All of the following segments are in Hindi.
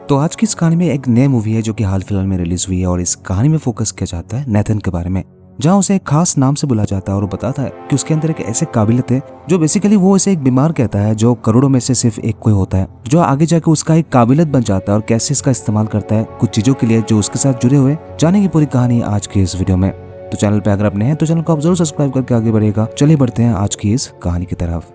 तो आज की इस कहानी में एक नई मूवी है जो कि हाल फिलहाल में रिलीज हुई है और इस कहानी में फोकस किया जाता है नेथन के बारे में, जहां उसे एक खास नाम से बुलाया जाता है और वो बताता है कि उसके अंदर एक ऐसे काबिलियत है जो बेसिकली वो इसे एक बीमार कहता है जो करोड़ों में से सिर्फ एक कोई होता है, जो आगे जाकर उसका एक काबिलियत बन जाता है और कैसे इसका इस्तेमाल करता है कुछ चीजों के लिए जो उसके साथ जुड़े हुए। जाने की पूरी कहानी आज की इस वीडियो में। तो चैनल पे अगर आप नए हैं तो चैनल को आप जरूर सब्सक्राइब करके आगे बढ़ेगा। चलिए बढ़ते हैं आज की इस कहानी की तरफ।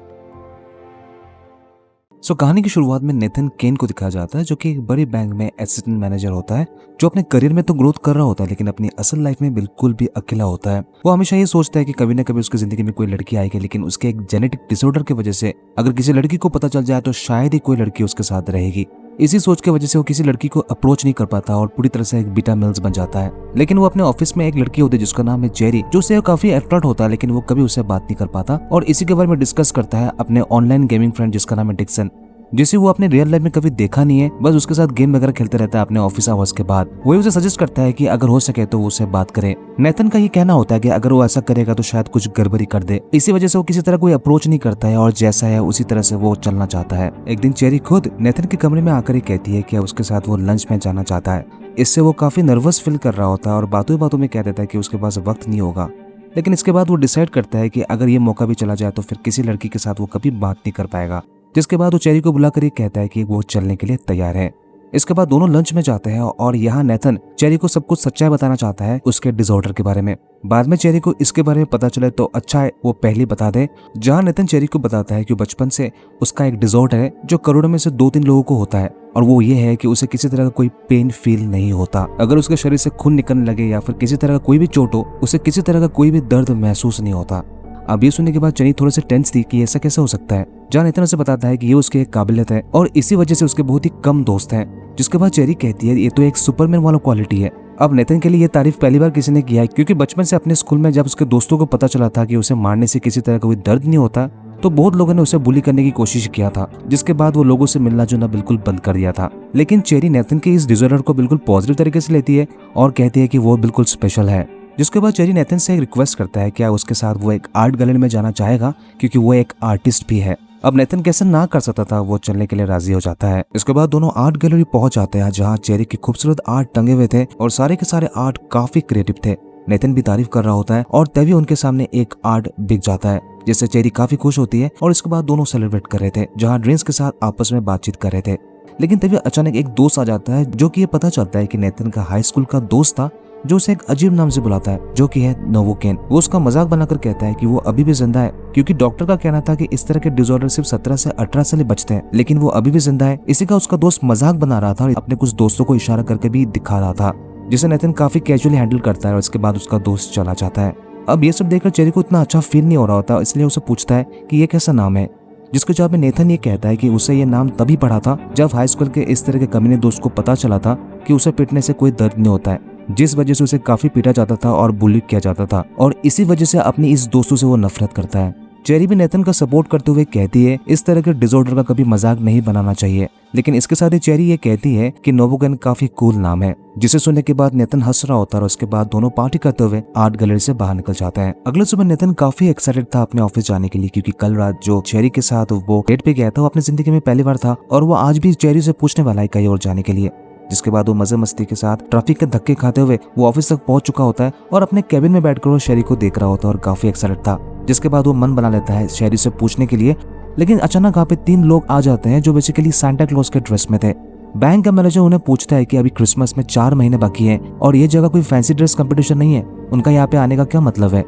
कहानी की शुरुआत में नेथन केन को दिखाया जाता है जो कि एक बड़ी बैंक में असिस्टेंट मैनेजर होता है, जो अपने करियर में तो ग्रोथ कर रहा होता है लेकिन अपनी असल लाइफ में बिल्कुल भी अकेला होता है। वो हमेशा ये सोचता है कि कभी ना कभी उसकी जिंदगी में कोई लड़की आएगी, लेकिन उसके एक जेनेटिक डिसऑर्डर की वजह से अगर किसी लड़की को पता चल जाए तो शायद ही कोई लड़की उसके साथ रहेगी। इसी सोच की वजह से वो किसी लड़की को अप्रोच नहीं कर पाता और पूरी तरह से एक बीटा मेल्स बन जाता है। लेकिन वो अपने ऑफिस में एक लड़की होती है जिसका नाम है जेरी, जो उसे काफी अट्रैक्ट होता है लेकिन वो कभी उससे बात नहीं कर पाता और इसी के बारे में डिस्कस करता है अपने ऑनलाइन गेमिंग फ्रेंड जिसका नाम है डिक्सन, जिसे वो अपने रियल लाइफ में कभी देखा नहीं है, बस उसके साथ गेम वगैरह खेलते रहता है अपने ऑफिस आवर्स के बाद। वही उसे सजेस्ट करता है कि अगर हो सके तो वो उससे बात करे। नेथन का ये कहना होता है कि अगर वो ऐसा करेगा तो शायद कुछ गड़बड़ी कर दे, इसी वजह से वो किसी तरह कोई अप्रोच नहीं करता है और जैसा है उसी तरह से वो चलना चाहता है। एक दिन चेरी खुद नेथन के कमरे में आकर ही कहती है कि उसके साथ वो लंच में जाना चाहता है। इससे वो काफी नर्वस फील कर रहा होता है और बातों बातों में कह देता है कि उसके पास वक्त नहीं होगा। लेकिन इसके बाद वो डिसाइड करता है कि अगर ये मौका भी चला जाए तो फिर किसी लड़की के साथ वो कभी बात नहीं कर पाएगा। जिसके बाद वो चेरी को बुलाकर ये कहता है कि वो चलने के लिए तैयार है। इसके बाद दोनों लंच में जाते हैं और यहाँ नेथन चेरी को सब कुछ सच्चाई बताना चाहता है उसके डिसऑर्डर के बारे में। बाद में चेरी को इसके बारे में पता चले तो अच्छा है वो पहले बता दे, जहाँ नेथन चेरी को बताता है कि बचपन से उसका एक डिसऑर्डर है जो करोड़ों में से 2-3 लोगों को होता है, और वो ये है कि उसे किसी तरह का कोई पेन फील नहीं होता। अगर उसके शरीर से खून निकलने लगे या फिर किसी तरह का कोई भी चोट हो, उसे किसी तरह का कोई भी दर्द महसूस नहीं होता। अब ये सुनने के बाद चेरी थोड़े से टेंस थी कि ऐसा कैसे हो सकता है, जहाँ नेथन उसे बताता है कि ये उसकी एक काबिलियत है और इसी वजह से उसके बहुत ही कम दोस्त हैं। जिसके बाद चेरी कहती है ये तो एक सुपरमैन वाला क्वालिटी है। अब नेथन के लिए ये तारीफ पहली बार किसी ने किया है, क्योंकि बचपन से अपने स्कूल में जब उसके दोस्तों को पता चला था कि उसे मारने से किसी तरह का कोई दर्द नहीं होता, तो बहुत लोगों ने उसे बुली करने की कोशिश किया था, जिसके बाद वो लोगों से मिलना जुलना बिल्कुल बंद कर दिया था। लेकिन चेरी नेथन के इस डिसऑर्डर को बिल्कुल पॉजिटिव तरीके से लेती है और कहती है कि वो बिल्कुल स्पेशल है। जिसके बाद चेरी नेथन से एक रिक्वेस्ट करता है क्या उसके साथ वो एक आर्ट गैलरी में जाना चाहेगा, क्योंकि वो एक आर्टिस्ट भी है। अब नेथन कैसे ना कर सकता था, वो चलने के लिए राजी हो जाता है। इसके बाद दोनों आर्ट गैलरी पहुंच जाते हैं जहां चेरी की खूबसूरत आर्ट टंगे हुए थे और सारे के सारे आर्ट काफी क्रिएटिव थे। नेथन भी तारीफ कर रहा होता है और तभी उनके सामने एक आर्ट बिक जाता है, जिससे चेरी काफी खुश होती है और इसके बाद दोनों सेलिब्रेट कर रहे थे जहाँ ड्रिंक्स के साथ आपस में बातचीत कर रहे थे। लेकिन तभी अचानक एक दोस्त आ जाता है जो कि ये पता चलता है कि नेथन का हाई स्कूल का दोस्त था, जो उसे एक अजीब नाम से बुलाता है जो कि है नोवोकेन। वो उसका मजाक बनाकर कहता है कि वो अभी भी जिंदा है, क्योंकि डॉक्टर का कहना था कि इस तरह के डिसऑर्डर सिर्फ 17 से 18 साल बचते हैं, लेकिन वो अभी भी जिंदा है। इसी का उसका दोस्त मजाक बना रहा था और अपने कुछ दोस्तों को इशारा करके भी दिखा रहा था, जिसे नेथन काफी कैजुअली हैंडल करता है और इसके बाद उसका दोस्त चला जाता है। अब ये सब देखकर चेरी को इतना अच्छा फील नहीं हो रहा होता, इसलिए उसे पूछता है कि ये कैसा नाम है, जिसके जवाब में नेथन ये कहता है कि उसे ये नाम तभी पड़ा था जब हाई स्कूल के इस तरह के कमीने दोस्त को पता चला था कि उसे पिटने से कोई दर्द नहीं होता है, जिस वजह से उसे काफी पीटा जाता था और बुली किया जाता था, और इसी वजह से अपनी इस दोस्तों से वो नफरत करता है। चेरी भी नेथन का सपोर्ट करते हुए कहती है इस तरह के डिसऑर्डर का कभी मजाक नहीं बनाना चाहिए, लेकिन इसके साथ ही चेरी ये कहती है कि नोवोकेन काफी कूल नाम है, जिसे सुनने के बाद नेथन हंस रहा होता है और उसके बाद दोनों पार्टी करते हुए आर्ट गैलरी से बाहर निकल जाते हैं। अगले सुबह नेथन काफी एक्साइटेड था अपने ऑफिस जाने के लिए, क्योंकि कल रात जो चेरी के साथ वो डेट पे गया था वो अपनी जिंदगी में पहली बार था और वो आज भी चेरी से पूछने वाला है कहीं और जाने के लिए। जिसके बाद वो मजे मस्ती के साथ ट्रैफिक के धक्के खाते हुए वो ऑफिस तक पहुंच चुका होता है और अपने कैबिन में बैठकर वो शेरी को देख रहा होता है और काफी एक्साइटेड था। जिसके बाद वो मन बना लेता है शेरी से पूछने के लिए, लेकिन अचानक वहाँ पे 3 लोग आ जाते हैं जो बेसिकली सांता क्लॉज के ड्रेस में थे। बैंक का मैनेजर उन्हें पूछता है कि अभी क्रिसमस में 4 महीने बाकी है और ये जगह कोई फैंसी ड्रेस कंपटीशन नहीं है, उनका यहाँ पे आने का क्या मतलब है।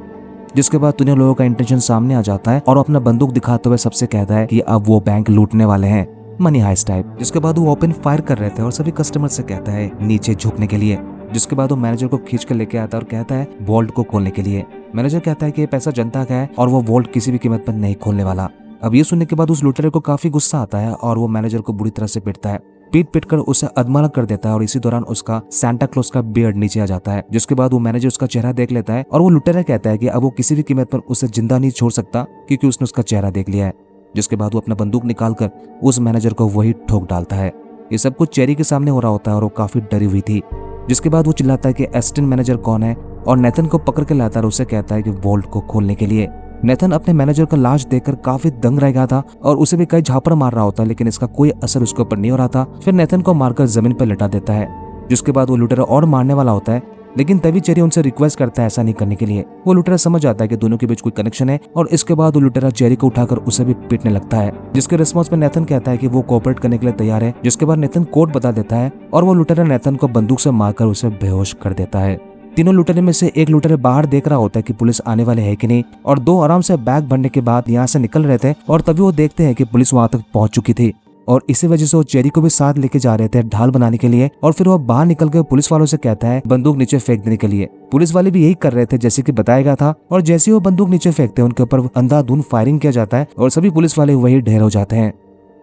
जिसके बाद तीनों लोगों का इंटेंशन सामने आ जाता है और अपना बंदूक दिखाते हुए सबसे कहता है कि अब वो बैंक लूटने वाले हैं, मनी हाइस्ट टाइप। जिसके बाद वो ओपन फायर कर रहे थे और सभी कस्टमर से कहता है नीचे झुकने के लिए। जिसके बाद वो मैनेजर को खींच कर लेके आता है और कहता है वॉल्ट को खोलने के लिए। मैनेजर कहता है कि ये पैसा जनता का है और वो वॉल्ट किसी भी कीमत पर नहीं खोलने वाला। अब ये सुनने के बाद उस लुटेरे को काफी गुस्सा आता है और वो मैनेजर को बुरी तरह से पिटता है, पीट कर उसे अधमरा कर देता है और इसी दौरान उसका सांता क्लॉज का बियर्ड नीचे आ जाता है। जिसके बाद वो मैनेजर उसका चेहरा देख लेता है और वो लुटेरा कहता है कि अब वो किसी भी कीमत पर उसे जिंदा नहीं छोड़ सकता, क्योंकि उसने उसका चेहरा देख लिया है। जिसके बाद वो अपना बंदूक निकालकर उस मैनेजर को वही ठोक डालता है। ये सब कुछ चेरी के सामने हो रहा होता है और वो काफी डरी हुई थी। जिसके बाद वो चिल्लाता है कि असिस्टेंट मैनेजर कौन है और नेथन को पकड़ के लाता है और उसे कहता है कि वॉल्ट को खोलने के लिए। नेथन अपने मैनेजर का लाश देखकर काफी दंग रह गया था और उसे भी कई झापड़ मार रहा होता है, लेकिन इसका कोई असर उसके ऊपर नहीं हो रहा था। फिर नेथन को मारकर जमीन पर लिटा देता है, जिसके बाद वो लुटेरा और मारने वाला होता है, लेकिन तभी चेरी उनसे रिक्वेस्ट करता है ऐसा नहीं करने के लिए। वो लुटेरा समझ जाता है कि दोनों के बीच कोई कनेक्शन है और इसके बाद वो लुटेरा चेरी को उठाकर उसे भी पीटने लगता है, जिसके रिस्पॉन्स में नेथन कहता है कि वो कोऑपरेट करने के लिए तैयार है। जिसके बाद नेथन कोड बता देता है और वो लुटेरा नेथन को बंदूक से मारकर उसे बेहोश कर देता है। तीनों लुटेरे में से एक लुटेरे बाहर देख रहा होता है कि पुलिस आने वाले है कि नहीं, और दो आराम से बैग भरने के बाद यहाँ से निकल रहे थे और तभी वो देखते हैं कि पुलिस वहां तक पहुंच चुकी थी और इसी वजह से वो चेरी को भी साथ लेके जा रहे थे ढाल बनाने के लिए। और फिर वो बाहर निकल कर पुलिस वालों से कहता है बंदूक नीचे फेंक देने के लिए। पुलिस वाले भी यही कर रहे थे जैसे कि बताया गया था, और जैसे ही वो बंदूक नीचे फेंकते हैं उनके ऊपर अंधाधुंध फायरिंग किया जाता है और सभी पुलिस वाले वही ढेर हो जाते हैं।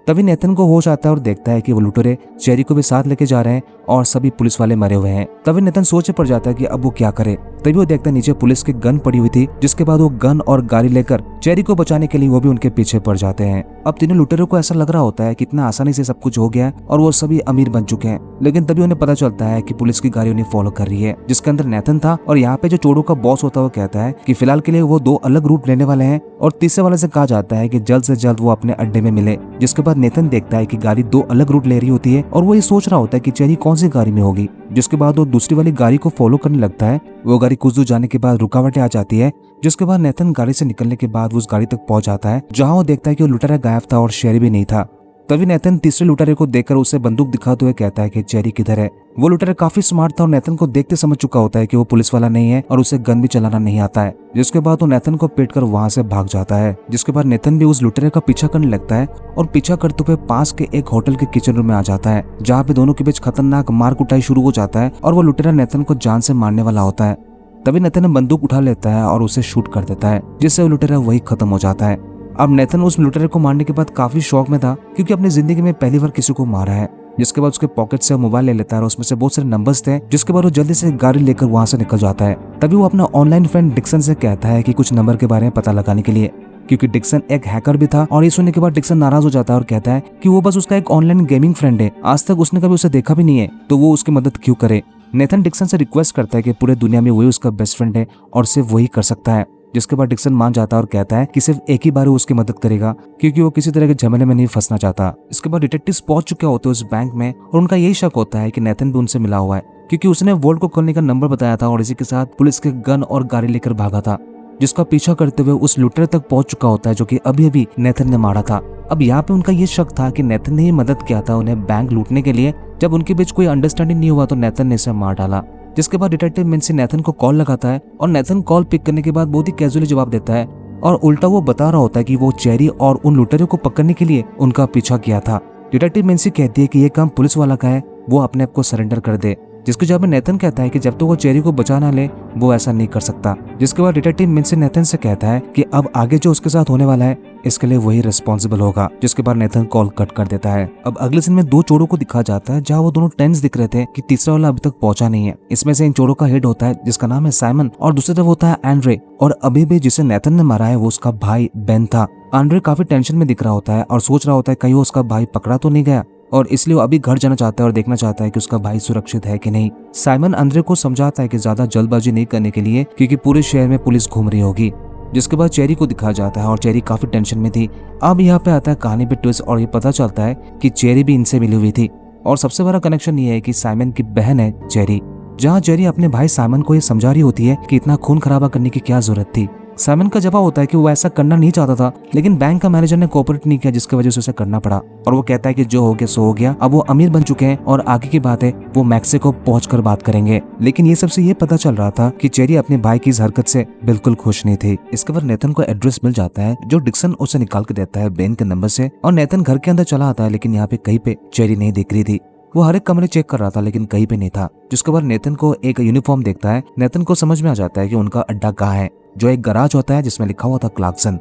तभी नेथन को होश आता है और देखता है कि वो लुटेरे चेरी को भी साथ लेके जा रहे हैं और सभी पुलिस वाले मरे हुए हैं। तभी नेथन सोच पड़ जाता है कि अब वो क्या करे। तभी वो देखता है नीचे पुलिस की गन पड़ी हुई थी, जिसके बाद वो गन और गाड़ी लेकर चेरी को बचाने के लिए वो भी उनके पीछे पड़ जाते हैं। अब तीनों लुटेरों को ऐसा लग रहा होता है कि इतना आसानी से सब कुछ हो गया है और वो सभी अमीर बन चुके हैं, लेकिन तभी उन्हें पता चलता है कि पुलिस की गाड़ी उन्हें फॉलो कर रही है, जिसके अंदर नेथन था। और यहाँ पे जो चोरों का बॉस होता है वो कहता है कि फिलहाल के लिए वो दो अलग रूट लेने वाले हैं और तीसरे वाले से कहा जाता है कि जल्द से जल्द वो अपने अड्डे में मिले। जिसके बाद नेथन देखता है कि गाड़ी दो अलग रूट ले रही होती है और वो ये सोच रहा होता है कि चेरी कौन सी गाड़ी में होगी। जिसके बाद वो दूसरी वाली गाड़ी को फॉलो करने लगता है। वो गाड़ी कुछ दूर जाने के बाद रुकावटें आ जाती है, जिसके बाद नेथन गाड़ी से निकलने के बाद उस गाड़ी तक पहुंच जाता है, जहां वो देखता है कि वो लुटेरा गायब था और शेरी भी नहीं था। तभी नेथन तीसरे लुटेरे को देखकर उसे बंदूक दिखाते हुए कहता है कि चेरी किधर है। वो लुटेरा काफी स्मार्ट था और नेथन को देखते समझ चुका होता है कि वो पुलिस वाला नहीं है और उसे गन भी चलाना नहीं आता है। जिसके बाद वो नेथन को पीटकर वहां से भाग जाता है। जिसके बाद नेथन भी उस लुटेरे का पीछा करने लगता है और पीछा करते हुए पास के एक होटल के किचन रूम में आ जाता है, जहाँ पे दोनों के बीच खतरनाक मार कुटाई शुरू हो जाता है और वो लुटेरा नेथन को जान से मारने वाला होता है। तभी नेथन बंदूक उठा लेता है और उसे शूट कर देता है, जिससे वो लुटेरा वही खत्म हो जाता है। अब नेथन उस लुटेरे को मारने के बाद काफी शौक में था, क्योंकि अपनी जिंदगी में पहली बार किसी को मारा है। जिसके बाद उसके पॉकेट से मोबाइल ले लेता है और उसमें से बहुत सारे नंबर्स थे। जिसके बाद वो जल्दी से गाड़ी लेकर वहां से निकल जाता है। तभी वो अपना ऑनलाइन फ्रेंड डिक्सन से कहता है कि कुछ नंबर के बारे में पता लगाने के लिए, क्योंकि डिक्सन एक हैकर भी था। और ये सुनने के बाद डिक्सन नाराज हो जाता है और कहता है कि वो बस उसका एक ऑनलाइन गेमिंग फ्रेंड है, आज तक उसने कभी उसे देखा भी नहीं है, तो वो उसकी मदद क्यों करे। नेथन डिक्सन से रिक्वेस्ट करता है कि पूरे दुनिया में वही उसका बेस्ट फ्रेंड है और सिर्फ वही कर सकता है। जिसके बाद डिक्सन मान जाता है और कहता है कि सिर्फ एक ही बार वो उसकी मदद करेगा, क्योंकि वो किसी तरह के झमेले में नहीं फंसना चाहता। इसके बाद डिटेक्टिव्स पहुंच चुके होते हैं उस बैंक में और उनका यही शक होता है कि नेथन भी उनसे मिला हुआ है, क्योंकि उसने वोल्ट को खोलने का नंबर बताया था और इसी के साथ पुलिस के गन और गाड़ी लेकर भागा था, जिसका पीछा करते हुए उस लुटेरे तक पहुंच चुका होता है जो कि अभी अभी नेथन ने मारा था। अब यहाँ पे उनका ये शक था कि नेथन ने ही मदद किया था उन्हें बैंक लूटने के लिए। जब उनके बीच कोई अंडरस्टैंडिंग नहीं हुआ तो नेथन ने इसे मार डाला। जिसके बाद डिटेक्टिव मिन्सी नेथन को कॉल लगाता है और नेथन कॉल पिक करने के बाद बहुत ही कैजुअली जवाब देता है और उल्टा वो बता रहा होता है कि वो चेरी और उन लुटेरों को पकड़ने के लिए उनका पीछा किया था। डिटेक्टिव मिन्सी कहती है कि ये काम पुलिस वाला का है, वो अपने आप को सरेंडर कर दे। जिसके जवाब में नेथन कहता है कि जब तक वो चेरी को बचा ना ले वो ऐसा नहीं कर सकता। जिसके बाद डिटेक्टिव मिन्सी नेथन से कहता है कि अब आगे जो उसके साथ होने वाला है इसके लिए वही रिस्पॉन्सिबल होगा। जिसके बाद नेथन कॉल कट कर देता है। अब अगले दिन में दो चोरों को दिखा जाता है, जहाँ वो दोनों टेंस दिख रहे थे कि तीसरा वाला अभी तक पहुंचा नहीं है। इसमें से इन चोरों का हेड होता है जिसका नाम है साइमन और दूसरी तरफ होता है एंड्रे, और अभी भी जिसे नेथन ने मारा है वो उसका भाई बेन था। एंड्रे काफी टेंशन में दिख रहा होता है और सोच रहा होता है कहीं वो उसका भाई पकड़ा तो नहीं गया, और इसलिए वो अभी घर जाना चाहता है और देखना चाहता है कि उसका भाई सुरक्षित है कि नहीं। साइमन एंड्रे को समझाता है कि ज्यादा जल्दबाजी नहीं करने के लिए, क्योंकि पूरे शहर में पुलिस घूम रही होगी। जिसके बाद चेरी को दिखाया जाता है और चेरी काफी टेंशन में थी। अब यहाँ पे आता है कहानी पे ट्विस्ट और ये पता चलता है कि चेरी भी इनसे मिली हुई थी, और सबसे बड़ा कनेक्शन ये है कि साइमन की बहन है चेरी। जहाँ चेरी अपने भाई साइमन को ये समझा रही होती है कि इतना खून खराबा करने की क्या जरूरत थी। साइमन का जवाब होता है कि वो ऐसा करना नहीं चाहता था, लेकिन बैंक का मैनेजर ने कोऑपरेट नहीं किया, जिसकी वजह से उसे करना पड़ा। और वो कहता है कि जो हो गया सो हो गया, अब वो अमीर बन चुके हैं और आगे की बात है वो मैक्सिको पहुंचकर बात करेंगे। लेकिन ये सबसे ये पता चल रहा था कि चेरी अपने भाई की इस हरकत से बिल्कुल खुश नहीं थी। इसके बाद नेथन को एड्रेस मिल जाता है जो डिक्सन उसे निकाल के देता है बेन के नंबर से, और नेथन घर के अंदर चला आता है, लेकिन यहाँ पे कहीं पे चेरी नहीं दिख रही थी। वो हर एक कमरे चेक कर रहा था लेकिन कहीं पे नहीं था। जिसके बाद नेथन को एक यूनिफॉर्म देखता है। नेथन को समझ में आ जाता है कि उनका अड्डा कहाँ है, जो एक गराज होता है जिसमें लिखा हुआ था क्लार्कसन।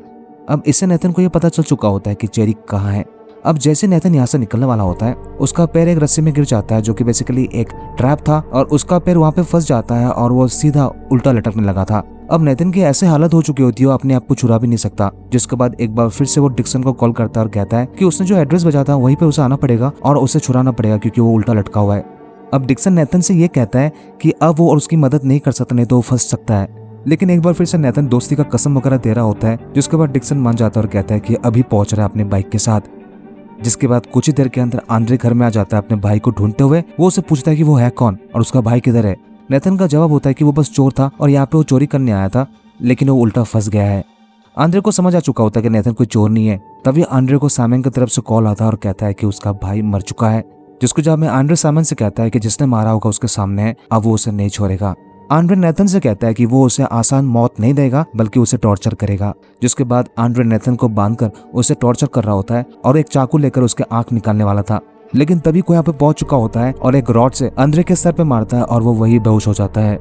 अब इससे नेथन को यह पता चल चुका होता है कि चेरी कहाँ है। अब जैसे नेथन यहाँ से निकलने वाला होता है, उसका पैर एक रस्सी में गिर जाता है जो कि बेसिकली एक ट्रैप था, और उसका पैर वहाँ पे फंस जाता है और वो सीधा उल्टा लटकने लगा था। अब नेथन की ऐसे हालत हो चुकी होती है वो अपने आप को छुड़ा भी नहीं सकता। जिसके बाद एक बार फिर से वो डिक्सन को कॉल करता है और कहता है कि उसने जो एड्रेस बजा था वहीं पे उसे आना पड़ेगा और उसे छुड़ाना पड़ेगा, क्योंकि वो उल्टा लटका हुआ है। अब डिक्सन नेथन से ये कहता है कि अब वो और उसकी मदद नहीं कर सकता, नहीं तो वो फंस सकता है। लेकिन एक बार फिर से नेथन दोस्ती का कसम वगैरह दे रहा होता है, जिसके बाद डिक्सन मान जाता है और कहता है कि अभी पहुंच रहा है अपने बाइक के साथ। जिसके बाद कुछ ही देर के अंदर आंद्रे घर में आ जाता है अपने भाई को ढूंढते हुए। वो उसे पूछता है कि वो है कौन और उसका भाई किधर है। नेथन का जवाब होता है कि वो बस चोर था और यहाँ पे वो चोरी करने आया था, लेकिन वो उल्टा फंस गया है। आंद्रे को समझ आ चुका होता है कि नेथन कोई चोर नहीं है। तभी आंद्रे को साइमन की तरफ से कॉल आता है और कहता है कि उसका भाई मर चुका है। जिसको जवाब में आंद्रे साइमन से कहता है कि जिसने मारा होगा उसके सामने है, अब वो उसे नहीं छोड़ेगा। आंद्रे नेथन से कहता है कि वो उसे आसान मौत नहीं देगा बल्कि उसे टॉर्चर करेगा। जिसके बाद आंद्रे नेथन को बांधकर उसे टॉर्चर कर रहा होता है और एक चाकू लेकर उसके आंख निकालने वाला था। लेकिन तभी कोई यहाँ पे पहुंच चुका होता है और एक रॉड से आंद्रे के सर पे मारता है और वो वही बेहोश हो जाता है।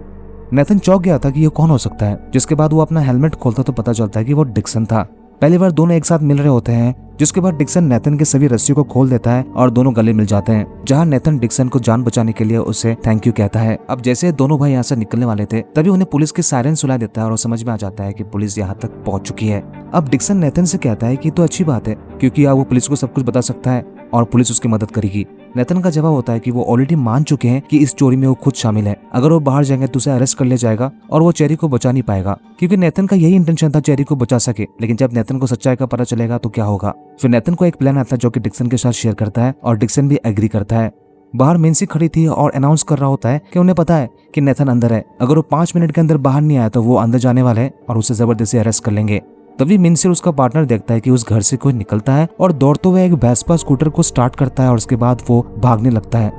नेथन चौंक गया था कि ये कौन हो सकता है। जिसके बाद वो अपना हेलमेट खोलता तो पता चलता है कि वो डिक्सन था। पहली बार दोनों एक साथ मिल रहे होते हैं। जिसके बाद डिक्सन नेथन के सभी रस्सियों को खोल देता है और दोनों गले मिल जाते हैं, जहां नेथन डिक्सन को जान बचाने के लिए उसे थैंक यू कहता है। अब जैसे दोनों भाई यहाँ से निकलने वाले थे, तभी उन्हें पुलिस की सायरन सुनाई देता है और समझ में आ जाता है कि पुलिस यहाँ तक पहुंच चुकी है। अब डिक्सन नेथन से कहता है कि तो अच्छी बात है, क्योंकि अब वो पुलिस को सब कुछ बता सकता है और पुलिस उसकी मदद करेगी। नेथन का जवाब होता है कि वो ऑलरेडी मान चुके हैं कि इस चोरी में वो खुद शामिल है। अगर वो बाहर जाएंगे तो उसे अरेस्ट कर लिया जाएगा और वो चेरी को बचा नहीं पाएगा, क्योंकि नेथन का यही इंटेंशन था चेरी को बचा सके। लेकिन जब नेथन को सच्चाई का पता चलेगा तो क्या होगा। फिर नेथन को एक प्लान आता है जो कि डिक्सन के साथ शेयर करता है और डिक्सन भी एग्री करता है। बाहर मिन्सी खड़ी थी और अनाउंस कर रहा होता है कि उन्हें पता है कि नेथन अंदर है। अगर वो 5 मिनट के अंदर बाहर नहीं आया तो वो अंदर जाने वाले हैं और उसे जबरदस्ती अरेस्ट कर लेंगे। तभी मिन्सी और उसका पार्टनर देखता है कि उस घर से कोई निकलता है और दौड़ते हुए एक वेस्पा स्कूटर को स्टार्ट करता है और उसके बाद वो भागने लगता है।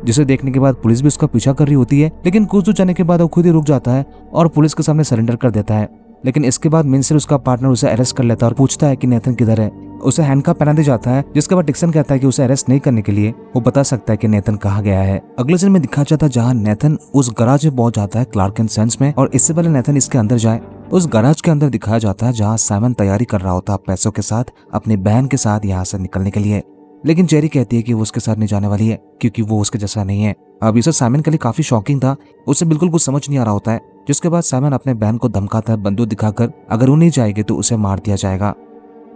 जिसे देखने के बाद पुलिस भी उसका पीछा कर रही होती है, लेकिन कुछ दूर जाने के बाद वो खुद ही रुक जाता है और पुलिस के सामने सरेंडर कर देता है। लेकिन इसके बाद मिन्सी और उसका पार्टनर उसे अरेस्ट कर लेता है और पूछता है कि नेथन किधर है। उसे हैंडकफ पहना दिया जाता है, जिसके बाद डिक्सन कहता है कि उसे अरेस्ट नहीं करने के लिए वो बता सकता है कि नेथन कहाँ गया है। अगले सीन में दिखाया जाता है जहाँ नेथन उस गराज में पहुंच जाता है क्लार्क एंड सन्स में, और इससे पहले नेथन इसके अंदर जाए उस गराज के अंदर दिखाया जाता है जहाँ साइमन तैयारी कर रहा होता है पैसों के साथ अपनी बहन के साथ यहाँ से निकलने के लिए। लेकिन चेरी कहती है कि वो उसके साथ नहीं जाने वाली है क्योंकि वो उसके जैसा नहीं है। अब इसे साइमन के लिए काफी शॉकिंग था, उसे बिल्कुल कुछ समझ नहीं आ रहा होता है। जिसके बाद साइमन अपने बहन को धमकाता है बंदूक दिखाकर, अगर वो नहीं जाएगी तो उसे मार दिया जाएगा।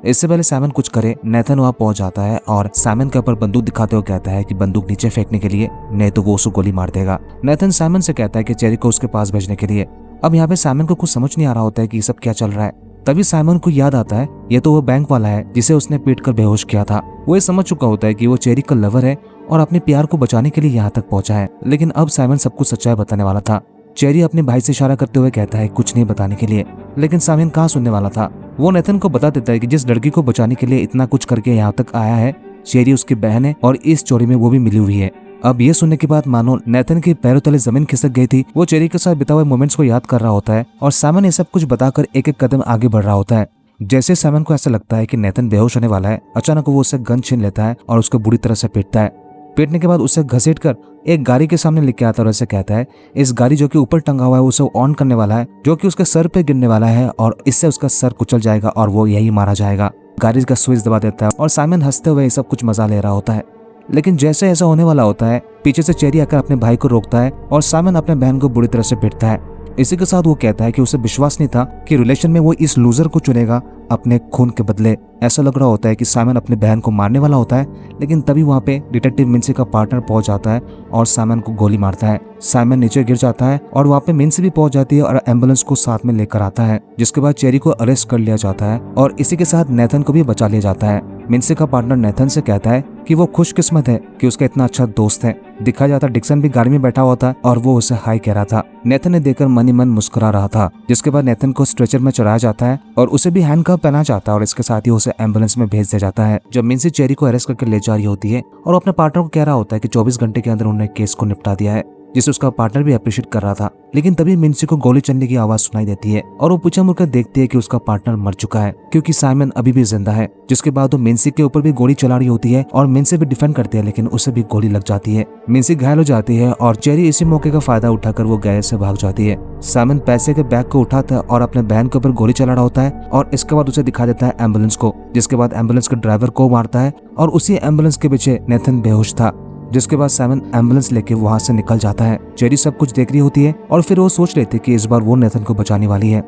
इससे पहले साइमन कुछ करे, नेथन वहां पहुंच जाता है और साइमन के ऊपर बंदूक दिखाते हुए कहता है कि बंदूक नीचे फेंकने के लिए, नहीं तो वो उसे गोली मार देगा। नेथन साइमन से कहता है कि चेरी को उसके पास भेजने के लिए। अब यहाँ पे साइमन को कुछ समझ नहीं आ रहा होता है कि ये सब क्या चल रहा है। तभी साइमन को याद आता है ये तो वो बैंक वाला है जिसे उसने पीट कर बेहोश किया था। वो ये समझ चुका होता है कि वो चेरी का लवर है और अपने प्यार को बचाने के लिए यहाँ तक पहुंचा है। लेकिन अब साइमन सब कुछ सच्चाई बताने वाला था। चेरी अपने भाई से इशारा करते हुए कहता है कुछ नहीं बताने के लिए, लेकिन साइमन कहाँ सुनने वाला था। वो नेथन को बता देता है कि जिस लड़की को बचाने के लिए इतना कुछ करके यहाँ तक आया है, चेरी उसकी बहन है और इस चोरी में वो भी मिली हुई है। अब ये सुनने के बाद मानो नेथन के पैरों तले जमीन खिसक गई थी। वो चेरी के साथ बिता हुए मोमेंट्स को याद कर रहा होता है और साइमन ये सब कुछ बताकर एक एक कदम आगे बढ़ रहा होता है। जैसे साइमन को ऐसा लगता है कि नेथन बेहोश होने वाला है, अचानक वो उससे गन छीन लेता है और उसको बुरी तरह से पीटता है। पीटने के बाद उसे घसीट कर एक गाड़ी के सामने लेके आता है और ऐसे कहता है इस गाड़ी जो कि ऊपर टंगा हुआ है उसे ऑन करने वाला है, जो कि उसके सर पे गिरने वाला है और इससे उसका सर कुचल जाएगा और वो यही मारा जाएगा। गाड़ी का स्विच दबा देता है और साइमन हंसते हुए सब कुछ मजा ले रहा होता है। लेकिन जैसे ऐसा होने वाला होता है, पीछे से चेरी आकर अपने भाई को रोकता है और साइमन अपने बहन को बुरी तरह से पीटता है। इसी के साथ वो कहता है कि उसे विश्वास नहीं था कि रिलेशन में वो इस लूजर को चुनेगा अपने खून के बदले। ऐसा लग रहा होता है कि साइमन अपने बहन को मारने वाला होता है, लेकिन तभी वहाँ पे डिटेक्टिव मिन्सी का पार्टनर पहुंच जाता है और साइमन को गोली मारता है। साइमन नीचे गिर जाता है और वहाँ पे मिन्सी भी पहुंच जाती है और एम्बुलेंस को साथ में लेकर आता है। जिसके बाद चेरी को अरेस्ट कर लिया जाता है और इसी के साथ नेथन को भी बचा लिया जाता है। मिन्सी का पार्टनर नेथन से कहता है कि वो खुशकिस्मत है कि उसका इतना अच्छा दोस्त है। दिखाया जाता डिक्सन भी गाड़ी में बैठा हुआ था और वो उसे हाई कह रहा था। नेथन ने देखकर मन ही मन मुस्कुरा रहा था। जिसके बाद नेथन को स्ट्रेचर में चढ़ाया जाता है और उसे भी हैंडकफ पहना जाता है और इसके साथ ही उसे एम्बुलेंस में भेज दिया जाता है। जब मिन्सी चेरी को अरेस्ट करके ले जा रही होती है और अपने पार्टनर को कह रहा होता है कि 24 घंटे के अंदर उन्होंने केस को निपटा दिया है, जिसे उसका पार्टनर भी अप्रिशिएट कर रहा था। लेकिन तभी मिन्सी को गोली चलने की आवाज सुनाई देती है और वो पीछे मुड़कर देखती है कि उसका पार्टनर मर चुका है क्योंकि साइमन अभी भी जिंदा है। जिसके बाद वो मिन्सी के ऊपर भी गोली चला रही होती है और मिन्सी भी डिफेंड करती है, लेकिन उसे भी गोली लग जाती है। मिन्सी घायल हो जाती है और चेरी इसी मौके का फायदा उठाकर वो गैरेज से भाग जाती है। साइमन पैसे के बैग को उठाता है और अपने बहन के ऊपर गोली चला रहा होता है और इसके बाद उसे दिखा देता है एम्बुलेंस को। जिसके बाद एम्बुलेंस के ड्राइवर को मारता है और उसी एम्बुलेंस के पीछे नेथन बेहोश था। जिसके बाद साइमन एम्बुलेंस लेके वहां से निकल जाता है। चेरी सब कुछ देख रही होती है और फिर वो सोच लेती है कि इस बार वो नेथन को बचाने वाली है।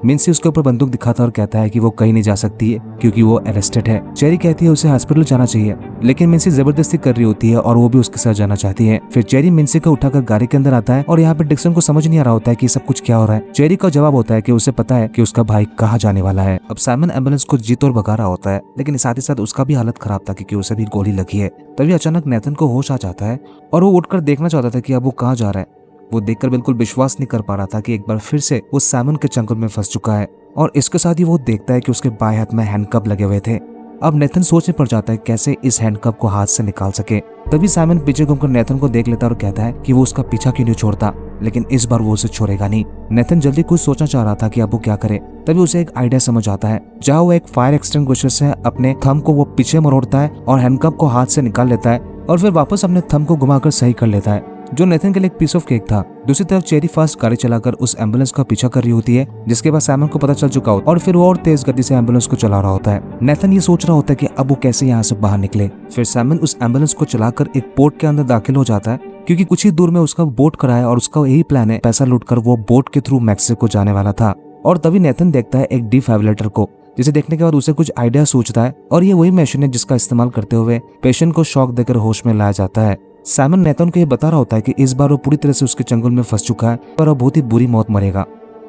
मिन्सी उसके ऊपर बंदूक दिखाता है और कहता है कि वो कहीं नहीं जा सकती है क्योंकि वो अरेस्टेड है। चेरी कहती है उसे हॉस्पिटल जाना चाहिए, लेकिन मिन्सी जबरदस्ती कर रही होती है और वो भी उसके साथ जाना चाहती है। फिर चेरी मिन्सी को उठाकर गाड़ी के अंदर आता है और यहाँ पे डिक्सन को समझ नहीं आ रहा होता है कि सब कुछ क्या हो रहा है। चेरी का जवाब होता है कि उसे पता है कि उसका भाई कहाँ जाने वाला है। अब साइमन एम्बुलेंस को जी तोड़ भगा रहा होता है, लेकिन साथ ही साथ उसका भी हालत खराब था क्योंकि उसे भी गोली लगी है। तभी अचानक नेथन को होश आ जाता है और वो उठकर देखना चाहता था कि अब वो कहाँ जा रहा है। वो देखकर बिल्कुल विश्वास नहीं कर पा रहा था कि एक बार फिर से वो साइमन के चंगुल में फंस चुका है और इसके साथ ही वो देखता है कि उसके बाएं हाथ में हैंडकफ लगे हुए थे। अब नेथन सोचने पड़ जाता है कैसे इस हैंडकफ को हाथ से निकाल सके। तभी साइमन पीछे घूमकर नेथन को देख लेता और कहता है कि वो उसका पीछा क्यों नहीं छोड़ता, लेकिन इस बार वो उसे छोड़ेगा नहीं। नेथन जल्दी कुछ सोचना चाह रहा था कि अब वो क्या करे। तभी उसे एक आइडिया समझ आता है, जहाँ वो एक फायर एक्सटिंग्विशर से अपने थंब को वो पीछे मरोड़ता है और हैंडकफ को हाथ से निकाल लेता है और फिर वापस अपने थंब को घुमाकर सही कर लेता है, जो नेथन के लिए एक पीस ऑफ केक था। दूसरी तरफ चेरी फास्ट गाड़ी चलाकर उस एम्बुलेंस का पीछा कर रही होती है, जिसके बाद साइमन को पता चल चुका होता है और फिर वो और तेज गति से एम्बुलेंस को चला रहा होता है। नेथन ये सोच रहा होता है कि अब वो कैसे यहाँ से बाहर निकले। फिर साइमन उस एम्बुलेंस को चलाकर एक पोर्ट के अंदर दाखिल हो जाता है, क्योंकि कुछ ही दूर में उसका बोट खड़ा है और उसका यही प्लान है पैसा लूटकर वो बोट के थ्रू मैक्सिको जाने वाला था। और तभी नेथन देखता है एक डिफाइब्रिलेटर को, जिसे देखने के बाद उसे कुछ आइडिया सोचता है और ये वही मशीन है जिसका इस्तेमाल करते हुए पेशेंट को शॉक देकर होश में लाया जाता है। साइमन नेथन को ये बता रहा होता है कि इस बार वो पूरी तरह से उसके चंगुल में फंस चुका है, पर वो बहुत ही बुरी मौत मरेगा।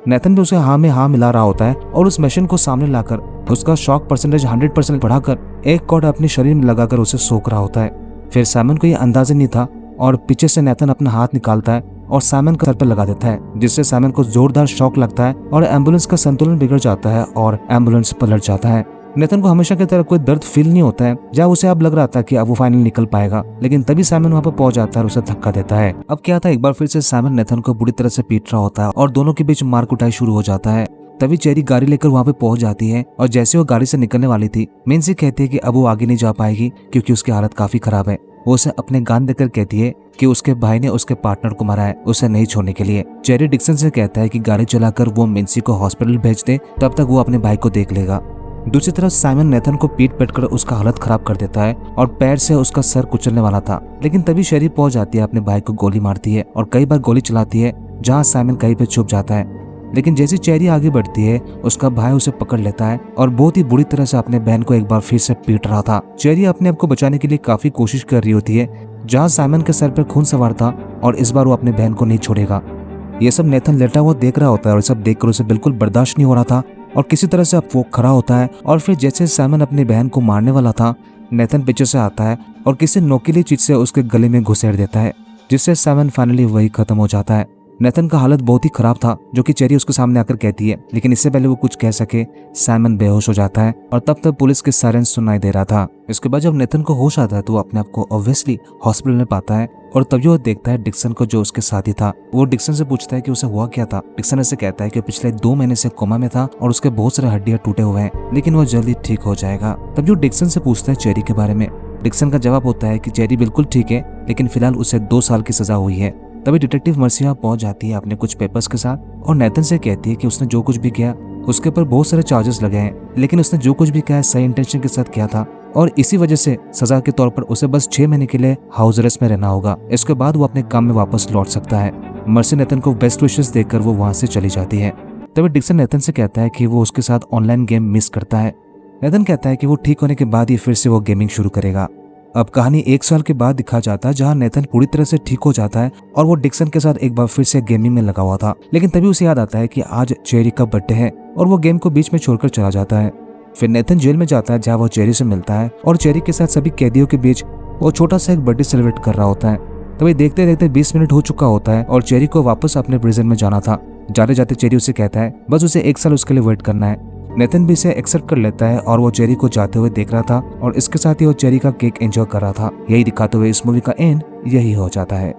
नेथन भी उसे हाँ में हाँ मिला रहा होता है और उस मशीन को सामने लाकर उसका शॉक परसेंटेज 100% बढ़ाकर एक कॉर्ड अपने शरीर में लगाकर उसे सोख रहा होता है। फिर साइमन को ये अंदाजा नहीं था और पीछे से नेथन अपना हाथ निकालता है और साइमन का सर पर लगा देता है, जिससे साइमन को जोरदार शॉक लगता है और एम्बुलेंस का संतुलन बिगड़ जाता है और एम्बुलेंस पलट जाता है। नेथन को हमेशा की तरह कोई दर्द फील नहीं होता है, जहाँ उसे अब लग रहा था कि अब वो फाइनली निकल पाएगा, लेकिन तभी साइमन वहाँ पर पहुंच जाता है और उसे धक्का देता है। अब क्या था, एक बार फिर से साइमन नेथन को बुरी तरह से पीट रहा होता है और दोनों के बीच मार कुटाई शुरू हो जाता है। तभी चेरी गाड़ी लेकर वहाँ पे पहुंच जाती है और जैसे वो गाड़ी से निकलने वाली थी, मिन्सी कहती है कि अब वो आगे नहीं जा पाएगी क्योंकि उसकी हालत काफी खराब है। वो उसे अपने गान देकर कहती है कि उसके भाई ने उसके पार्टनर को मारा है, उसे नहीं छोड़ने के लिए। चेरी डिक्सन से कहता है कि गाड़ी चलाकर वो मिन्सी को हॉस्पिटल भेज दे, तब तक वो अपने भाई को देख लेगा। दूसरी तरफ साइमन नेथन को पीट पीट कर उसका हालत खराब कर देता है और पैर से उसका सर कुचलने वाला था, लेकिन तभी शेरी पहुंच जाती है, अपने भाई को गोली मारती है और कई बार गोली चलाती है, जहां साइमन कहीं पे छुप जाता है। लेकिन जैसी चेरी आगे बढ़ती है, उसका भाई उसे पकड़ लेता है और बहुत ही बुरी तरह से अपने बहन को एक बार फिर से पीट रहा था। चेरी अपने आप को बचाने के लिए काफी कोशिश कर रही होती है, जहाँ साइमन के सर पर खून सवार था और इस बार वो अपने बहन को नहीं छोड़ेगा। ये सब नेथन लेटा हुआ देख रहा होता है और सब देखकर उसे बिल्कुल बर्दाश्त नहीं हो रहा था और किसी तरह से अब वो खड़ा होता है और फिर जैसे साइमन अपनी बहन को मारने वाला था, नेथन पीछे से आता है और किसी नोकीली चीज से उसके गले में घुसेड़ देता है, जिससे साइमन फाइनली वही खत्म हो जाता है। नेथन का हालत बहुत ही खराब था, जो कि चेरी उसके सामने आकर कहती है, लेकिन इससे पहले वो कुछ कह सके साइमन बेहोश हो जाता है और तब तक पुलिस के सायरन सुनाई दे रहा था। इसके बाद जब नेथन को होश आता है तो वो अपने आप को ऑब्वियसली हॉस्पिटल में पाता है और तभी वो देखता है डिक्सन को, जो उसके साथी था। वो डिक्सन से पूछता है कि उसे हुआ क्या था। डिक्सन ऐसे कहता है कि पिछले 2 महीने से कोमा में था और उसके बहुत सारे हड्डियां टूटे हुए हैं, लेकिन वो जल्दी ठीक हो जाएगा। तभी वो डिक्सन से पूछता है चेरी के बारे में। डिक्सन का जवाब होता है कि चेरी बिल्कुल ठीक है, लेकिन फिलहाल उसे 2 साल की सजा हुई है। तभी डिटेक्टिव मर्सी वहां पहुंच जाती है अपने कुछ पेपर्स के साथ और नेथन से कहती है कि उसने जो कुछ भी किया उसके ऊपर बहुत सारे चार्जेस लगे हैं, लेकिन उसने जो कुछ भी किया सही इंटेंशन के साथ किया था और इसी वजह से सजा के तौर पर उसे बस 6 महीने के लिए हाउस अरेस्ट में रहना होगा। इसके बाद वो अपने काम में वापस लौट सकता है। मर्सी नेथन को बेस्ट विशेस देकर वो वहां से चली जाती है। तभी डिक्सन नेथन से कहता है कि वो उसके साथ ऑनलाइन गेम मिस करता है। नेथन कहता है कि वो ठीक होने के बाद ही फिर से वो गेमिंग शुरू करेगा। अब कहानी 1 साल के बाद दिखा जाता है, जहां नेथन पूरी तरह से ठीक हो जाता है और वो डिक्सन के साथ एक बार फिर से गेमिंग में लगा हुआ था, लेकिन तभी उसे याद आता है कि आज चेरी का बर्थडे है और वो गेम को बीच में छोड़कर चला जाता है। फिर नेथन जेल में जाता है, जहाँ वो चेरी से मिलता है और चेरी के साथ सभी कैदियों के बीच वो छोटा सा एक बर्थडे सेलिब्रेट कर रहा होता है। तभी देखते देखते 20 मिनट हो चुका होता है और चेरी को वापस अपने प्रिजन में जाना था। जाते जाते चेरी उसे कहता है बस उसे 1 साल उसके लिए वेट करना है। नेथन भी इसे एक्सेप्ट कर लेता है और वो चेरी को जाते हुए देख रहा था और इसके साथ ही वो चेरी का केक एंजॉय कर रहा था। यही दिखाते हुए इस मूवी का एंड यही हो जाता है।